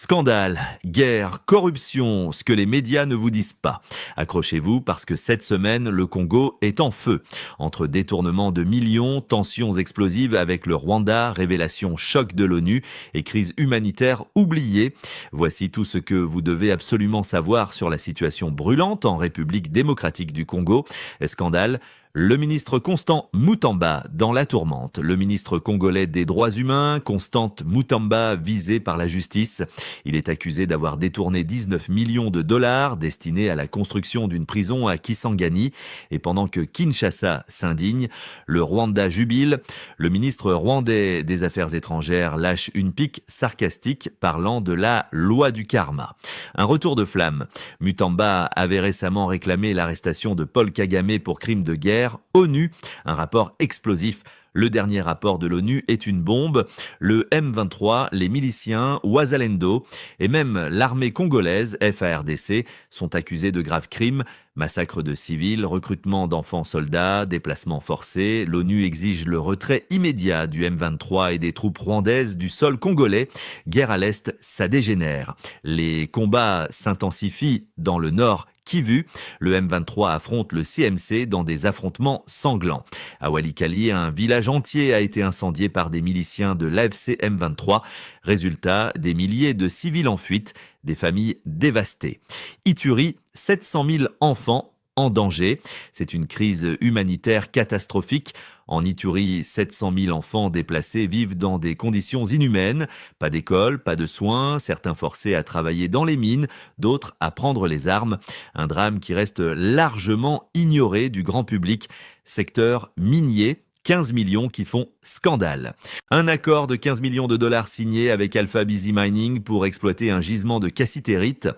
Scandale, guerre, corruption, ce que les médias ne vous disent pas. Accrochez-vous parce que cette semaine, le Congo est en feu. Entre détournement de millions, tensions explosives avec le Rwanda, révélation choc de l'ONU et crise humanitaire oubliée. Voici tout ce que vous devez absolument savoir sur la situation brûlante en République démocratique du Congo. Scandale. Le ministre Constant Mutamba dans la tourmente. Le ministre congolais des droits humains, Constant Mutamba, visé par la justice. Il est accusé d'avoir détourné 19 millions de dollars destinés à la construction d'une prison à Kisangani. Et pendant que Kinshasa s'indigne, le Rwanda jubile. Le ministre rwandais des Affaires étrangères lâche une pique sarcastique parlant de la loi du karma. Un retour de flamme. Mutamba avait récemment réclamé l'arrestation de Paul Kagame pour crime de guerre. ONU, un rapport explosif. Le dernier rapport de l'ONU est une bombe. Le M23, les miliciens, Ouazalendo et même l'armée congolaise, FARDC, sont accusés de graves crimes. Massacre de civils, recrutement d'enfants soldats, déplacements forcés. L'ONU exige le retrait immédiat du M23 et des troupes rwandaises du sol congolais. Guerre à l'Est, ça dégénère. Les combats s'intensifient dans le nord Kivu. Le M23 affronte le CMC dans des affrontements sanglants. À Walikali, un village entier a été incendié par des miliciens de l'AFC M23. Résultat, des milliers de civils en fuite, des familles dévastées. Ituri, 700 000 enfants en danger. C'est une crise humanitaire catastrophique. En Ituri, 700 000 enfants déplacés vivent dans des conditions inhumaines. Pas d'école, pas de soins, certains forcés à travailler dans les mines, d'autres à prendre les armes. Un drame qui reste largement ignoré du grand public. Secteur minier. 15 millions qui font scandale. Un accord de 15 millions de dollars signé avec Alpha Busy Mining pour exploiter un gisement de cassitérite.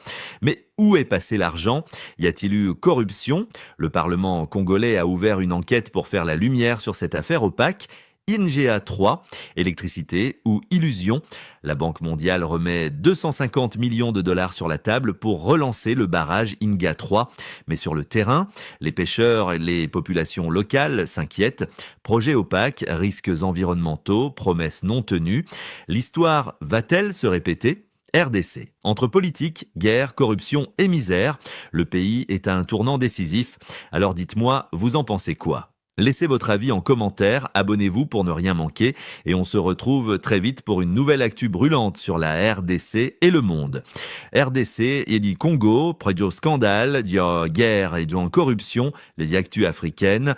Mais où est passé l'argent ? Y a-t-il eu corruption ? Le Parlement congolais a ouvert une enquête pour faire la lumière sur cette affaire opaque. INGA 3, électricité ou illusion. La Banque mondiale remet 250 millions de dollars sur la table pour relancer le barrage INGA 3. Mais sur le terrain, les pêcheurs et les populations locales s'inquiètent. Projet opaque, risques environnementaux, promesses non tenues. L'histoire va-t-elle se répéter ? RDC. Entre politique, guerre, corruption et misère, le pays est à un tournant décisif. Alors dites-moi, vous en pensez quoi ? Laissez votre avis en commentaire, abonnez-vous pour ne rien manquer et on se retrouve très vite pour une nouvelle actu brûlante sur la RDC et le monde. RDC et du Congo, près du scandale, de guerre et de corruption, les actus africaines.